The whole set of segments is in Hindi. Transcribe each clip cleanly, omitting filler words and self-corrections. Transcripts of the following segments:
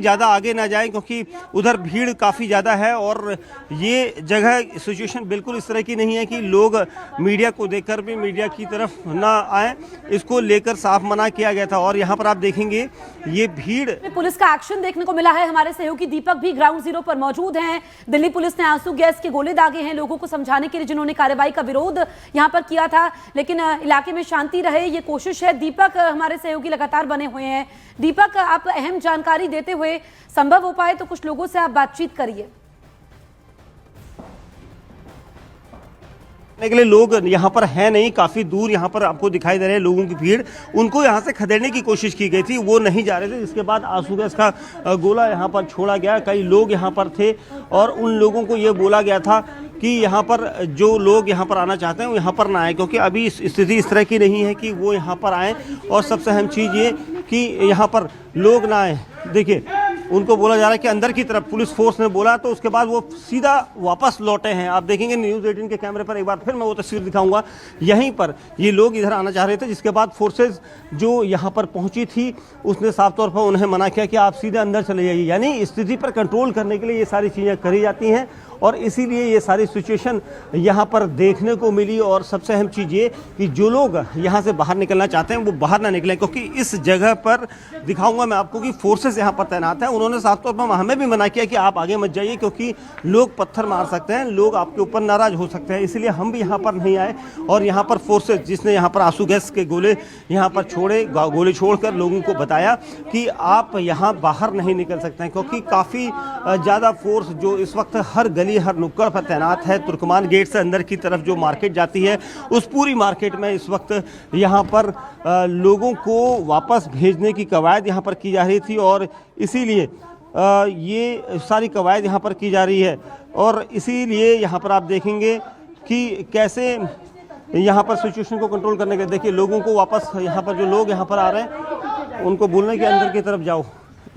ज़्यादा आगे ना जाएं क्योंकि उधर भीड़ काफ़ी ज़्यादा है और ये जगह सिचुएशन बिल्कुल इस तरह की नहीं है कि लोग मीडिया को देखकर भी मीडिया की तरफ ना आए, इसको लेकर साफ मना किया गया था। और यहाँ पर आप देखेंगे ये भीड़, पुलिस का एक्शन देखने को मिला है। हमारे सहयोगी दीपक भी ग्राउंड जीरो पर मौजूद हैं। दिल्ली पुलिस ने आंसू गैस के गोले दागे हैं लोगों को समझाने के लिए जिन्होंने कार्रवाई का विरोध यहाँ पर किया था, लेकिन इलाके में शांति रहे ये कोशिश है। दीपक, हमारे सहयोगी लगातार बने हुए हैं। दीपक, आप अहम जानकारी देते हुए संभव हो पाए तो कुछ लोगों से आप बातचीत करिए। के लिए लोग यहाँ पर है नहीं, काफ़ी दूर यहाँ पर आपको दिखाई दे रहे हैं लोगों की भीड़। उनको यहाँ से खदेड़ने की कोशिश की गई थी, वो नहीं जा रहे थे। इसके बाद आंसू गैस का गोला यहाँ पर छोड़ा गया। कई लोग यहाँ पर थे और उन लोगों को ये बोला गया था कि यहाँ पर जो लोग यहाँ पर आना चाहते हैं वो यहाँ पर ना आए, क्योंकि अभी स्थिति इस तरह की नहीं है कि वो यहाँ पर आएँ। और सबसे अहम चीज़ ये कि यहाँ पर लोग ना आए। देखिए, उनको बोला जा रहा है कि अंदर की तरफ पुलिस फोर्स ने बोला, तो उसके बाद वो सीधा वापस लौटे हैं। आप देखेंगे न्यूज़ 18 के कैमरे पर एक बार फिर मैं वो तस्वीर दिखाऊंगा। यहीं पर ये लोग इधर आना चाह रहे थे, जिसके बाद फोर्सेज जो यहाँ पर पहुंची थी उसने साफ तौर पर उन्हें मना किया कि आप सीधे अंदर चले जाइए। यानी स्थिति पर कंट्रोल करने के लिए ये सारी चीज़ें करी जाती हैं और इसीलिए ये सारी सिचुएशन यहाँ पर देखने को मिली। और सबसे अहम चीज़ ये कि जो लोग यहाँ से बाहर निकलना चाहते हैं वो बाहर ना निकलें, क्योंकि इस जगह पर दिखाऊंगा मैं आपको कि फोर्सेस यहाँ पर तैनात हैं। उन्होंने साफ तौर पर हमें भी मना किया कि आप आगे मत जाइए, क्योंकि लोग पत्थर मार सकते हैं, लोग आपके ऊपर नाराज हो सकते हैं। इसलिए हम भी यहाँ पर नहीं आए। और यहाँ पर फोर्सेस, जिसने यहाँ पर आंसू गैस के गोले यहाँ पर छोड़े, गोले छोड़कर लोगों को बताया कि आप यहाँ बाहर नहीं निकल सकते हैं, क्योंकि काफ़ी ज़्यादा फोर्स जो इस वक्त हर गली हर नुक्कड़ पर तैनात है। तुर्कमान गेट से अंदर की तरफ जो मार्केट जाती है उस पूरी मार्केट में इस वक्त यहाँ पर लोगों को वापस भेजने की कवायद यहाँ पर की जा रही थी और इसीलिए ये सारी कवायद यहाँ पर की जा रही है। और इसीलिए यहाँ पर आप देखेंगे कि कैसे यहाँ पर सिचुएशन को कंट्रोल करने के, देखिए लोगों को वापस यहाँ पर जो लोग यहाँ पर आ रहे हैं उनको बोलने के अंदर की तरफ जाओ।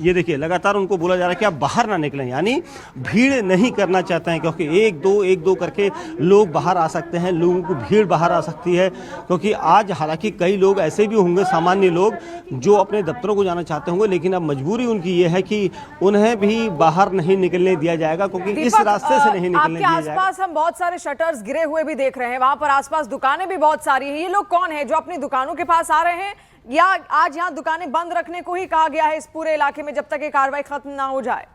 ये देखिए लगातार उनको बोला जा रहा है कि आप बाहर ना निकलें, यानी भीड़ नहीं करना चाहते हैं, क्योंकि एक दो करके लोग बाहर आ सकते हैं, लोगों को भीड़ बाहर आ सकती है। क्योंकि आज हालांकि कई लोग ऐसे भी होंगे, सामान्य लोग जो अपने दफ्तरों को जाना चाहते होंगे, लेकिन अब मजबूरी उनकी ये है कि उन्हें भी बाहर नहीं निकलने दिया जाएगा, क्योंकि इस रास्ते से नहीं निकलने दिया जाएगा। आसपास हम बहुत सारे शटर्स गिरे हुए भी देख रहे हैं, वहां पर आसपास दुकानें भी बहुत सारी हैं। ये लोग कौन है जो अपनी दुकानों के पास आ रहे हैं, या आज यहाँ दुकानें बंद रखने को ही कहा गया है इस पूरे इलाके में जब तक ये कार्रवाई खत्म ना हो जाए?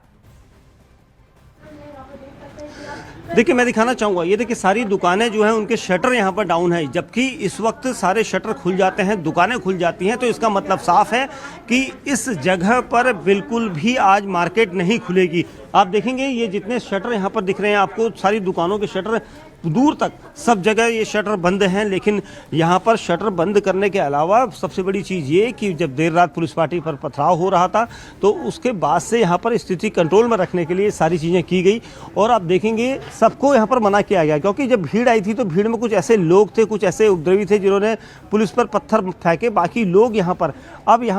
देखिए मैं दिखाना चाहूँगा, ये देखिए सारी दुकानें जो हैं उनके शटर यहाँ पर डाउन है, जबकि इस वक्त सारे शटर खुल जाते हैं, दुकानें खुल जाती हैं। तो इसका मतलब साफ है कि इस जगह पर बिल्कुल भी आज मार्केट नहीं खुलेगी। आप देखेंगे ये जितने शटर यहाँ पर दिख रहे हैं आपको, सारी दुकानों के शटर दूर तक सब जगह ये शटर बंद हैं। लेकिन यहाँ पर शटर बंद करने के अलावा सबसे बड़ी चीज़ ये कि जब देर रात पुलिस पार्टी पर पथराव हो रहा था तो उसके बाद से यहाँ पर स्थिति कंट्रोल में रखने के लिए सारी चीज़ें की गई। और आप देखेंगे सबको यहाँ पर मना किया गया, क्योंकि जब भीड़ आई थी तो भीड़ में कुछ ऐसे लोग थे, कुछ ऐसे उपद्रवी थे जिन्होंने पुलिस पर पत्थर फेंके। बाकी लोग यहाँ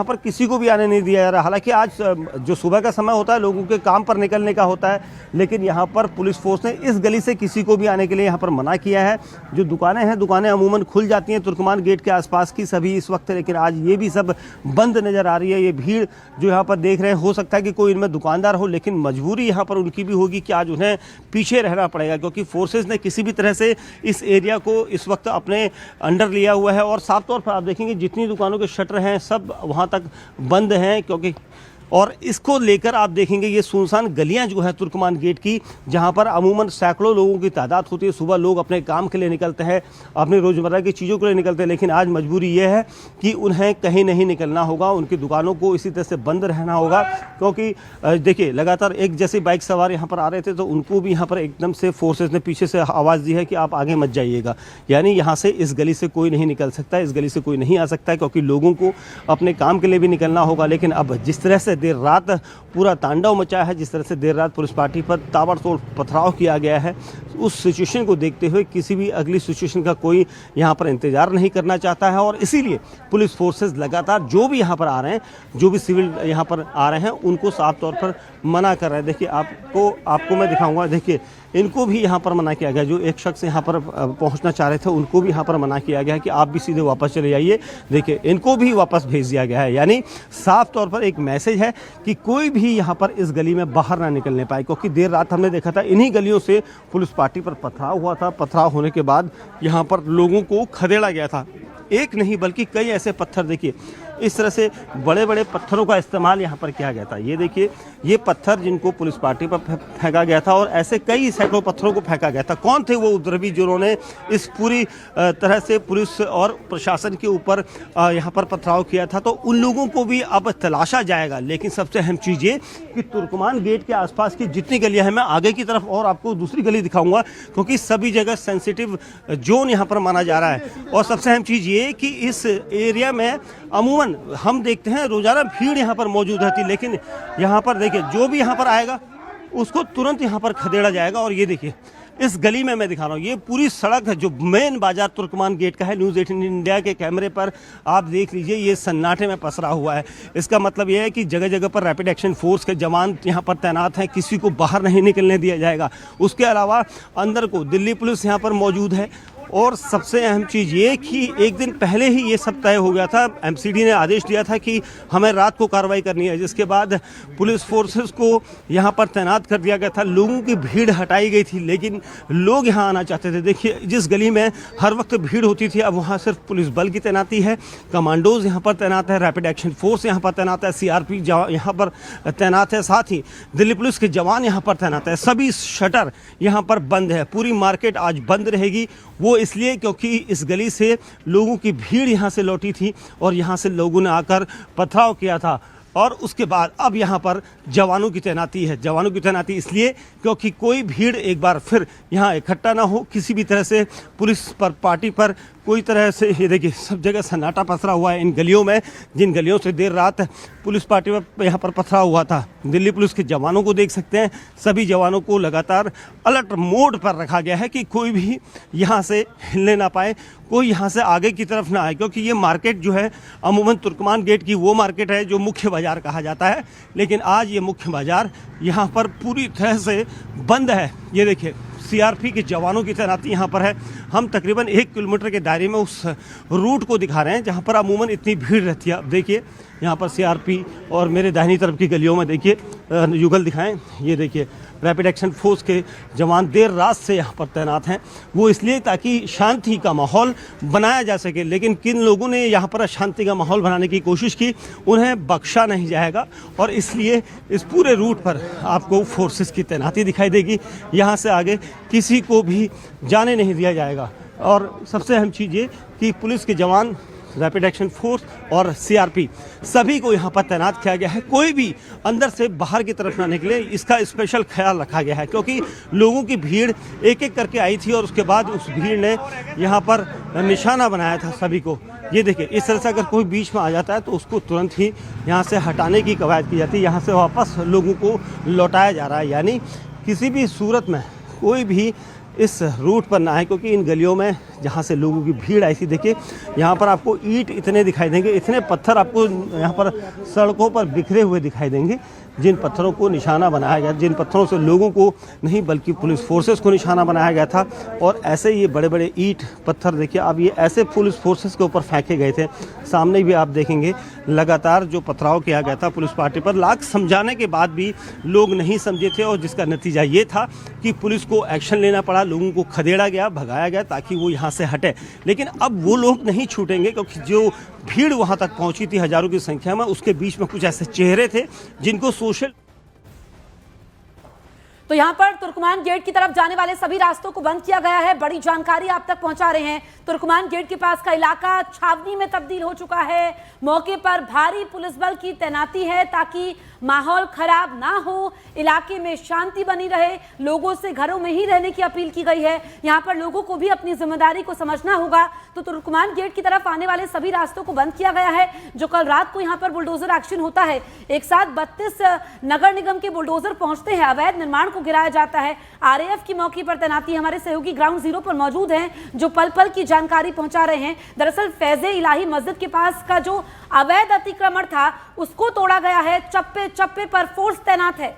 पर किसी को भी आने नहीं दिया जा रहा। हालांकि आज जो सुबह का समय होता है लोगों के काम पर निकलने का होता है, लेकिन यहाँ पर पुलिस फोर्स ने इस गली से किसी को भी आने के लिए यहाँ पर मना किया है। जो दुकानें हैं, दुकानें अमूमन खुल जाती हैं तुर्कमान गेट के आसपास की सभी इस वक्त, लेकिन आज ये भी सब बंद नज़र आ रही है। ये भीड़ जो यहाँ पर देख रहे हैं, हो सकता है कि कोई इनमें दुकानदार हो, लेकिन मजबूरी यहाँ पर उनकी भी होगी कि आज उन्हें पीछे रहना पड़ेगा, क्योंकि फोर्सेस ने किसी भी तरह से इस एरिया को इस वक्त अपने अंडर लिया हुआ है। और साफ तौर पर आप देखेंगे जितनी दुकानों के शटर हैं सब वहाँ तक बंद हैं, क्योंकि और इसको लेकर आप देखेंगे ये सुनसान गलियां जो है तुर्कमान गेट की, जहां पर अमूमन सैकड़ों लोगों की तादाद होती है। सुबह लोग अपने काम के लिए निकलते हैं, अपने रोज़मर्रा की चीज़ों के लिए निकलते हैं, लेकिन आज मजबूरी ये है कि उन्हें कहीं नहीं निकलना होगा, उनकी दुकानों को इसी तरह से बंद रहना होगा। क्योंकि देखिए लगातार एक जैसे बाइक सवार यहाँ पर आ रहे थे तो उनको भी यहाँ पर एकदम से फोर्सेज ने पीछे से आवाज़ दी है कि आप आगे मत जाइएगा, यानी यहाँ से इस गली से कोई नहीं निकल सकता, इस गली से कोई नहीं आ सकता है, क्योंकि लोगों को अपने काम के लिए भी निकलना होगा। लेकिन अब जिस तरह से देर रात पूरा तांडव मचा है, जिस तरह से देर रात पुलिस पार्टी पर ताबड़तोड़ पथराव किया गया है, उस सिचुएशन को देखते हुए किसी भी अगली सिचुएशन का कोई यहाँ पर इंतजार नहीं करना चाहता है। और इसीलिए पुलिस फोर्सेस लगातार जो भी यहाँ पर आ रहे हैं, जो भी सिविल यहाँ पर आ रहे हैं, उनको साफ तौर पर मना कर रहे हैं। देखिए आपको मैं दिखाऊंगा, देखिए इनको भी यहाँ पर मना किया गया। जो एक शख्स यहाँ पर पहुँचना चाह रहे थे उनको भी यहाँ पर मना किया गया है कि आप भी सीधे वापस चले जाइए। देखिए इनको भी वापस भेज दिया गया है। यानी साफ तौर पर एक मैसेज है कि कोई भी यहाँ पर इस गली में बाहर ना निकलने पाए, क्योंकि देर रात हमने देखा था इन्हीं गलियों से पुलिस पार्टी पर पथराव हुआ था। पथराव होने के बाद यहाँ पर लोगों को खदेड़ा गया था। एक नहीं बल्कि कई ऐसे पत्थर, देखिए इस तरह से बड़े बड़े पत्थरों का इस्तेमाल यहाँ पर किया गया था। ये देखिए ये पत्थर जिनको पुलिस पार्टी पर फेंका गया था, और ऐसे कई सैकड़ों पत्थरों को फेंका गया था। कौन थे वो उपद्रवी जिन्होंने इस पूरी तरह से पुलिस और प्रशासन के ऊपर यहाँ पर पथराव किया था? तो उन लोगों को भी अब तलाशा जाएगा। लेकिन सबसे अहम चीज़ ये कि तुर्कमान गेट के आसपास की जितनी गलियाँ हैं, मैं आगे की तरफ और आपको दूसरी गली दिखाऊंगा, क्योंकि सभी जगह सेंसिटिव जोन यहाँ पर माना जा रहा है। और सबसे अहम चीज़ ये कि इस एरिया में अमूमन हम देखते हैं रोजाना भीड़ यहाँ पर मौजूद रहती, लेकिन यहाँ पर देखिए जो भी यहाँ पर आएगा उसको तुरंत यहाँ पर खदेड़ा जाएगा। और ये देखिए इस गली में मैं दिखा रहा हूँ, ये पूरी सड़क है जो मेन बाजार तुर्कमान गेट का है। न्यूज़ 18 इंडिया के कैमरे पर आप देख लीजिए, ये सन्नाटे में पसरा हुआ है। इसका मतलब ये है कि जगह जगह पर रैपिड एक्शन फोर्स के जवान यहाँ पर तैनात हैं, किसी को बाहर नहीं निकलने दिया जाएगा। उसके अलावा अंदर को दिल्ली पुलिस यहाँ पर मौजूद है। और सबसे अहम चीज़ ये कि एक दिन पहले ही ये सब तय हो गया था। एमसीडी ने आदेश दिया था कि हमें रात को कार्रवाई करनी है, जिसके बाद पुलिस फोर्सेस को यहाँ पर तैनात कर दिया गया था। लोगों की भीड़ हटाई गई थी, लेकिन लोग यहाँ आना चाहते थे। देखिए जिस गली में हर वक्त भीड़ होती थी, अब वहाँ सिर्फ पुलिस बल की तैनाती है, कमांडोज यहाँ पर तैनात है, रैपिड एक्शन फोर्स यहाँ पर तैनात है, CRP यहाँ पर तैनात है, साथ ही दिल्ली पुलिस के जवान यहाँ पर तैनात है। सभी शटर यहाँ पर बंद है। पूरी मार्केट आज बंद रहेगी। वो इसलिए क्योंकि इस गली से लोगों की भीड़ यहाँ से लौटी थी और यहाँ से लोगों ने आकर पथराव किया था। और उसके बाद अब यहाँ पर जवानों की तैनाती है। जवानों की तैनाती इसलिए क्योंकि कोई भीड़ एक बार फिर यहाँ इकट्ठा ना हो, किसी भी तरह से पुलिस पर पार्टी पर कोई तरह से। ये देखिए सब जगह सन्नाटा पसरा हुआ है इन गलियों में, जिन गलियों से देर रात पुलिस पार्टी पर यहाँ पर पथराव हुआ था। दिल्ली पुलिस के जवानों को देख सकते हैं, सभी जवानों को लगातार अलर्ट मोड पर रखा गया है कि कोई भी यहाँ से हिलने ना पाए, कोई यहाँ से आगे की तरफ ना आए, क्योंकि ये मार्केट जो है अमूमन तुर्कमान गेट की वो मार्केट है जो मुख्य बाज़ार कहा जाता है। लेकिन आज ये मुख्य बाज़ार यहाँ पर पूरी तरह से बंद है। ये देखिए CRP के जवानों की तैनाती यहाँ पर है। हम तकरीबन 1 किलोमीटर के दायरे में उस रूट को दिखा रहे हैं जहाँ पर अमूमन इतनी भीड़ रहती है। अब देखिए यहाँ पर CRP और मेरे दाहिनी तरफ की गलियों में देखिए युगल दिखाएं, ये देखिए रैपिड एक्शन फोर्स के जवान देर रात से यहाँ पर तैनात हैं। वो इसलिए ताकि शांति का माहौल बनाया जा सके। लेकिन किन लोगों ने यहाँ पर अशांति का माहौल बनाने की कोशिश की, उन्हें बख्शा नहीं जाएगा। और इसलिए इस पूरे रूट पर आपको फोर्सेस की तैनाती दिखाई देगी। यहाँ से आगे किसी को भी जाने नहीं दिया जाएगा। और सबसे अहम चीज़ ये कि पुलिस के जवान, रैपिड एक्शन फोर्स और CRP सभी को यहाँ पर तैनात किया गया है। कोई भी अंदर से बाहर की तरफ ना निकले, इसका स्पेशल ख्याल रखा गया है, क्योंकि लोगों की भीड़ एक एक करके आई थी और उसके बाद उस भीड़ ने यहाँ पर निशाना बनाया था सभी को। ये देखिए इस तरह से अगर कोई बीच में आ जाता है तो उसको तुरंत ही यहाँ से हटाने की कवायद की जाती है, यहाँ से वापस लोगों को लौटाया जा रहा है। यानी किसी भी सूरत में कोई भी इस रूट पर ना है, क्योंकि इन गलियों में जहाँ से लोगों की भीड़ आई थी, देखिए यहाँ पर आपको ईंट इतने दिखाई देंगे, इतने पत्थर आपको यहाँ पर सड़कों पर बिखरे हुए दिखाई देंगे, जिन पत्थरों को निशाना बनाया गया, जिन पत्थरों से लोगों को नहीं बल्कि पुलिस फोर्सेस को निशाना बनाया गया था। और ऐसे ये बड़े बड़े ईंट पत्थर देखिए अब ये ऐसे पुलिस फोर्सेस के ऊपर फेंके गए थे। सामने भी आप देखेंगे लगातार जो पथराव किया गया था पुलिस पार्टी पर, लाख समझाने के बाद भी लोग नहीं समझे थे। और जिसका नतीजा ये था कि पुलिस को एक्शन लेना पड़ा, लोगों को खदेड़ा गया, भगाया गया ताकि वो यहाँ से हटे। लेकिन अब वो लोग नहीं छूटेंगे, क्योंकि जो भीड़ वहाँ तक पहुँची थी हजारों की संख्या में, उसके बीच में कुछ ऐसे चेहरे थे जिनको सोशल। तो यहाँ पर तुर्कमान गेट की तरफ जाने वाले सभी रास्तों को बंद किया गया है। बड़ी जानकारी आप तक पहुंचा रहे हैं। तुर्कमान गेट के पास का इलाका छावनी में तब्दील हो चुका है। मौके पर भारी पुलिस बल की तैनाती है ताकि माहौल खराब ना हो, इलाके में शांति बनी रहे। लोगों से घरों में ही रहने की अपील की गई है। यहाँ पर लोगों को भी अपनी जिम्मेदारी को समझना होगा। तो तुर्कमान गेट की तरफ आने वाले सभी रास्तों को बंद किया गया है। जो कल रात को यहाँ पर बुलडोजर एक्शन होता है, एक साथ 32 नगर निगम के बुलडोजर पहुंचते हैं, अवैध निर्माण को गिराया जाता है। RAF की मौके पर तैनाती हमारे सहयोगी ग्राउंड जीरो पर मौजूद हैं, जो पल पल की जानकारी पहुंचा रहे हैं। दरअसल फैज़े इलाही मस्जिद के पास का जो अवैध अतिक्रमण था उसको तोड़ा गया है। चप्पे चप्पे पर फोर्स तैनात है।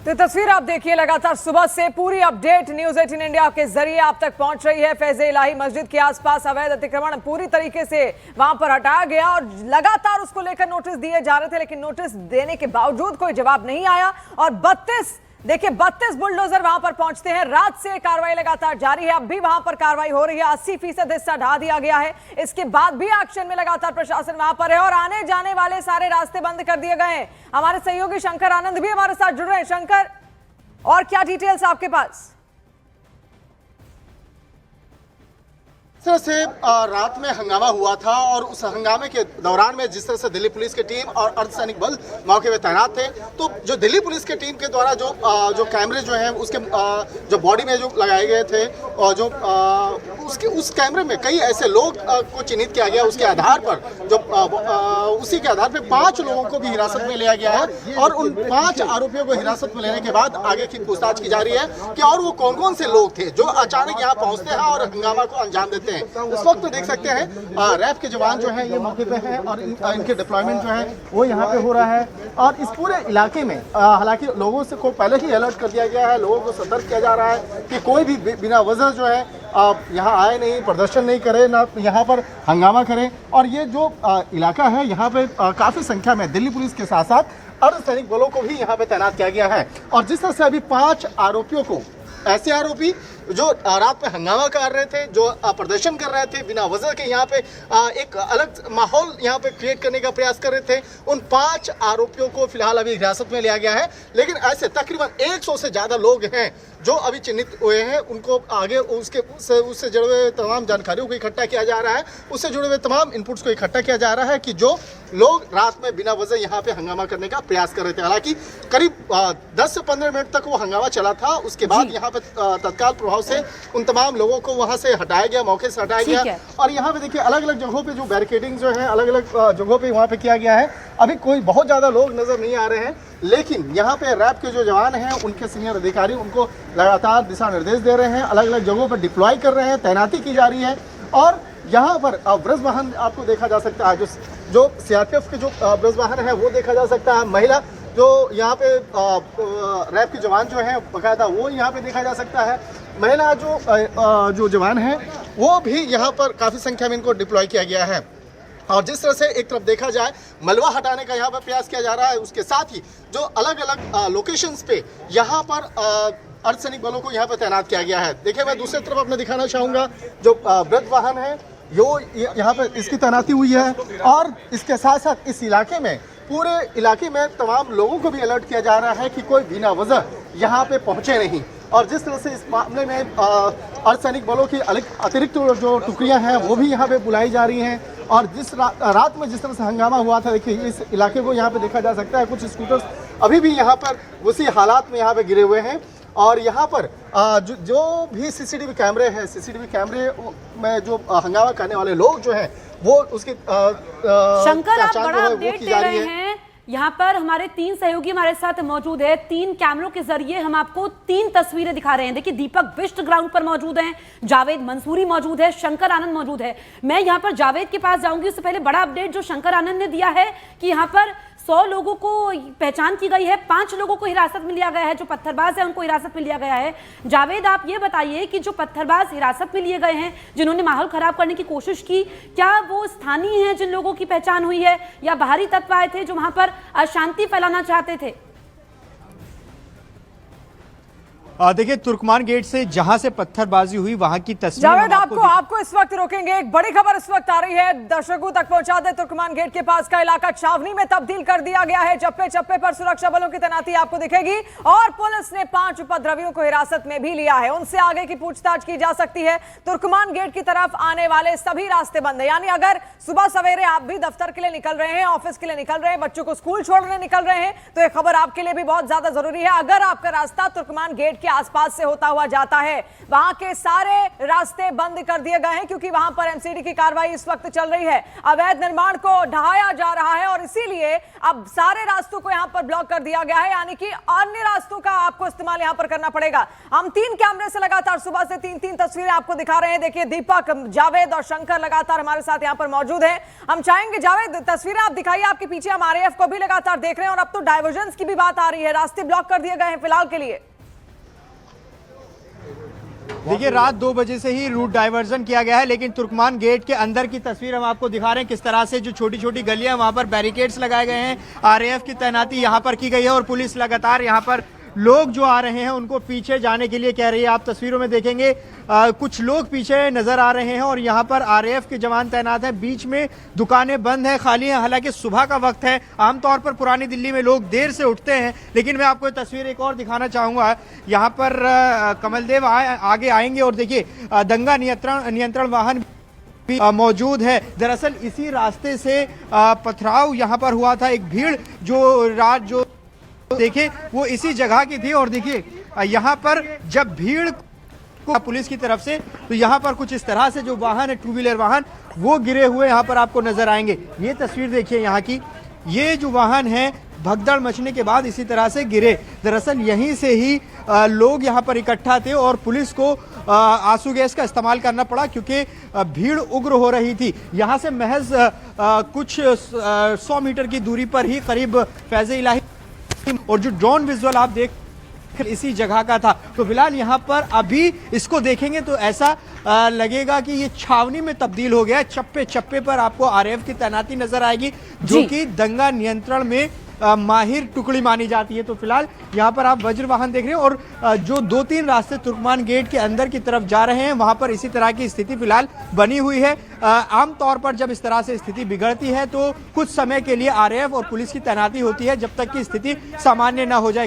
तो तस्वीर आप देखिए, लगातार सुबह से पूरी अपडेट न्यूज 18 इंडिया के जरिए आप तक पहुंच रही है। फैज़ इलाही मस्जिद के आसपास अवैध अतिक्रमण पूरी तरीके से वहां पर हटाया गया और लगातार उसको लेकर नोटिस दिए जा रहे थे, लेकिन नोटिस देने के बावजूद कोई जवाब नहीं आया। और 32 बुलडोजर वहां पर पहुंचते हैं। रात से कार्रवाई लगातार जारी है, अब भी वहां पर कार्रवाई हो रही है। 80% हिस्सा ढा दिया गया है। इसके बाद भी एक्शन में लगातार प्रशासन वहां पर है और आने जाने वाले सारे रास्ते बंद कर दिए गए हैं। हमारे सहयोगी शंकर आनंद भी हमारे साथ जुड़ रहे हैं। शंकर, और क्या डिटेल्स आपके पास? इस तरह से रात में हंगामा हुआ था और उस हंगामे के दौरान में जिस तरह से दिल्ली पुलिस की टीम और अर्धसैनिक बल मौके पे तैनात थे, तो जो दिल्ली पुलिस की टीम के द्वारा जो कैमरे जो हैं उसके जो बॉडी में जो लगाए गए थे और जो उस कैमरे में कई ऐसे लोग को चिन्हित किया गया। उसके आधार पर उसी के आधार पर 5 लोगों को भी हिरासत में लिया गया है और उन 5 आरोपियों को हिरासत में लेने के बाद आगे की पूछताछ की जा रही है कि और वो कौन कौन से लोग थे जो अचानक यहाँ पहुंचते हैं और हंगामा को अंजाम देते हैं। इस वक्त तो देख सकते हैं रैफ के जवान जो हैं ये मौके पे हैं और इनके डिप्लॉयमेंट जो है वो यहाँ पे हो रहा है। और इस पूरे इलाके में हालांकि लोगों से को पहले ही अलर्ट कर दिया गया है, लोगों को सतर्क किया जा रहा है कि कोई भी बिना वजह जो है यहाँ आए नहीं, प्रदर्शन नहीं करे, ना यहाँ पर हंगामा करें। और ये जो इलाका है यहाँ पे काफ़ी संख्या में दिल्ली पुलिस के साथ साथ अर्धसैनिक बलों को भी यहाँ पे तैनात किया गया है। और जिस तरह से अभी 5 आरोपियों को, ऐसे आरोपी जो रात में हंगामा कर रहे थे, जो प्रदर्शन कर रहे थे बिना वजह के, यहाँ पे एक अलग माहौल यहाँ पे क्रिएट करने का प्रयास कर रहे थे, उन 5 आरोपियों को फिलहाल अभी हिरासत में लिया गया है। लेकिन ऐसे तकरीबन 100 से ज़्यादा लोग हैं जो अभी चिन्हित हुए हैं। उनको आगे उससे जुड़े हुए तमाम जानकारियों को इकट्ठा किया जा रहा है, उससे जुड़े हुए तमाम इनपुट्स को इकट्ठा किया जा रहा है कि जो लोग रात में बिना वजह यहाँ पे हंगामा करने का प्रयास कर रहे थे। हालांकि करीब 10 से 15 मिनट तक वो हंगामा चला था। उसके बाद यहाँ पे तत्काल प्रभाव से उन तमाम लोगों को वहां से हटाया गया, मौके से हटाया गया। और यहाँ पे देखिए अलग अलग जगहों पे जो बैरिकेडिंग जो है अलग अलग जगहों पे वहाँ पे किया गया है। अभी कोई बहुत ज़्यादा लोग नजर नहीं आ रहे हैं, लेकिन यहाँ पे रैप के जो जवान हैं उनके सीनियर अधिकारी उनको लगातार दिशा निर्देश दे रहे हैं, अलग अलग जगहों पर डिप्लॉय कर रहे हैं, तैनाती की जा रही है। और यहाँ पर ब्रज वाहन आपको देखा जा सकता है, जो सीआरपीएफ के जो ब्रज वाहन है वो देखा जा सकता है। महिला जो यहाँ पे रैप के जवान जो हैं बकायदा वो यहाँ पे देखा जा सकता है। महिला जो जवान हैं वो भी यहाँ पर काफ़ी संख्या में इनको डिप्लॉय किया गया है। और जिस तरह से एक तरफ देखा जाए मलबा हटाने का यहाँ पर प्रयास किया जा रहा है, उसके साथ ही जो अलग अलग लोकेशंस पे यहाँ पर अर्धसैनिक बलों को यहाँ पर तैनात किया गया है। देखिए मैं दूसरी तरफ अपने दिखाना चाहूँगा जो ब्रज वाहन है यो यहाँ पर इसकी तैनाती हुई है। और इसके साथ साथ इस इलाके में, पूरे इलाके में तमाम लोगों को भी अलर्ट किया जा रहा है कि कोई बिना वजह यहाँ पे पहुँचे नहीं। और जिस तरह से इस मामले में अर्धसैनिक बलों की अतिरिक्त जो टुकड़ियाँ हैं वो भी यहाँ पे बुलाई जा रही हैं। और जिस रात में जिस तरह से हंगामा हुआ था, देखिए इस इलाके को यहाँ पे देखा जा सकता है, कुछ स्कूटर्स अभी भी यहाँ पर उसी हालात में यहाँ पे गिरे हुए हैं। और यहाँ पर जो भी सीसीटीवी कैमरे हैं, सीसीटीवी कैमरे में जो हंगामा करने वाले लोग जो हैं वो उसकी शंकर आप बड़ा अपडेट दे रहे हैं। यहाँ पर हमारे 3 सहयोगी हमारे साथ मौजूद है। 3 कैमरों के जरिए हम आपको 3 तस्वीरें दिखा रहे हैं। देखिए दीपक बिष्ट ग्राउंड पर मौजूद हैं, जावेद मंसूरी मौजूद है, शंकर आनंद मौजूद है। मैं यहाँ पर जावेद के पास जाऊंगी, उससे पहले बड़ा अपडेट जो शंकर आनंद ने दिया है कि यहाँ पर 100 लोगों को पहचान की गई है, 5 लोगों को हिरासत में लिया गया है, जो पत्थरबाज है उनको हिरासत में लिया गया है। जावेद आप ये बताइए कि जो पत्थरबाज हिरासत में लिए गए हैं, जिन्होंने माहौल खराब करने की कोशिश की, क्या वो स्थानीय हैं जिन लोगों की पहचान हुई है या बाहरी तत्व आए थे जो वहां पर अशांति फैलाना चाहते थे? देखिए तुर्कमान गेट से जहां से पत्थरबाजी हुई वहां की तस्वीर जावेद आपको इस वक्त रोकेंगे। एक बड़ी खबर इस वक्त आ रही है, दर्शकों तक पहुंचा दे। तुर्कमान गेट के पास का इलाका छावनी में तब्दील कर दिया गया है। चप्पे चप्पे पर सुरक्षा बलों की तैनाती आपको दिखेगी और पुलिस ने 5 उपद्रवियों को हिरासत में भी लिया है। उनसे आगे की पूछताछ की जा सकती है। तुर्कमान गेट की तरफ आने वाले सभी रास्ते बंद है, यानी अगर सुबह सवेरे आप भी दफ्तर के लिए निकल रहे हैं, ऑफिस के लिए निकल रहे हैं, बच्चों को स्कूल छोड़ने निकल रहे हैं, तो ये खबर आपके लिए भी बहुत ज्यादा जरूरी है। अगर आपका रास्ता तुर्कमान गेट के आसपास से होता हुआ जाता है। वहां के सारे रास्ते बंद कर दिए गए हैं क्योंकि वहां पर एमसीडी की कार्रवाई इस वक्त चल रही है। अवैध निर्माण को ढहाया जा रहा है और इसीलिए अब सारे रास्तों को यहां पर ब्लॉक कर दिया गया है, यानी कि अन्य रास्तों का आपको इस्तेमाल यहां पर करना पड़ेगा। हम 3 कैमरे से लगातार सुबह से 3 तस्वीरें आपको दिखा रहे हैं। देखिए, दीपक, जावेद और शंकर लगातार हमारे साथ यहां पर मौजूद हैं। हम चाहेंगे जावेद, तस्वीरें आप दिखाइए। आपके पीछे हम आरएएफ को भी लगातार देख रहे हैं और अब तो डाइवर्जेंस की भी बात आ रही है, रास्ते ब्लॉक कर दिए गए हैं फिलहाल के लिए। देखिए, रात 2 बजे से ही रूट डाइवर्जन किया गया है, लेकिन तुर्कमान गेट के अंदर की तस्वीर हम आपको दिखा रहे हैं किस तरह से जो छोटी छोटी गलियां वहां पर बैरिकेड्स लगाए गए हैं। आरएएफ की तैनाती यहां पर की गई है और पुलिस लगातार यहां पर लोग जो आ रहे हैं उनको पीछे जाने के लिए कह रही है। आप तस्वीरों में देखेंगे कुछ लोग पीछे नजर आ रहे हैं और यहाँ पर आरएएफ के जवान तैनात हैं। बीच में दुकानें बंद हैं, खाली हैं। हालांकि सुबह का वक्त है, आमतौर पर पुरानी दिल्ली में लोग देर से उठते हैं, लेकिन मैं आपको तस्वीर एक और दिखाना चाहूंगा। यहाँ पर कमलदेव आगे आएंगे और देखिए दंगा नियंत्रण वाहन भी मौजूद है। दरअसल इसी रास्ते से पथराव यहाँ पर हुआ था। एक भीड़ जो देखिए वो इसी जगह की थी और देखिए यहाँ पर जब भीड़ को पुलिस की तरफ से, तो यहाँ पर कुछ इस तरह से जो वाहन है, 2 व्हीलर वाहन, वो गिरे हुए यहाँ पर आपको नजर आएंगे। ये तस्वीर देखिए यहाँ की, ये जो वाहन है भगदड़ मचने के बाद इसी तरह से गिरे। दरअसल यहीं से ही लोग यहाँ पर इकट्ठा थे और पुलिस को आंसू गैस का इस्तेमाल करना पड़ा क्योंकि भीड़ उग्र हो रही थी। यहाँ से महज कुछ 100 मीटर की दूरी पर ही करीब फैज़ इलाही और जो ड्रोन विजुअल आप देख इसी जगह का था। तो फिलहाल यहाँ पर अभी इसको देखेंगे तो ऐसा लगेगा कि ये छावनी में तब्दील हो गया है। चप्पे चप्पे पर आपको आरएएफ की तैनाती नजर आएगी जो कि दंगा नियंत्रण में माहिर टुकड़ी मानी जाती है। तो फिलहाल यहाँ पर आप वज्र वाहन देख रहे हैं और जो 2-3 रास्ते तुर्कमान गेट के अंदर की तरफ जा रहे हैं वहां पर इसी तरह की स्थिति फिलहाल बनी हुई है। आमतौर पर जब इस तरह से स्थिति बिगड़ती है तो कुछ समय के लिए आरएएफ और पुलिस की तैनाती होती है जब तक कि स्थिति सामान्य ना हो जाए।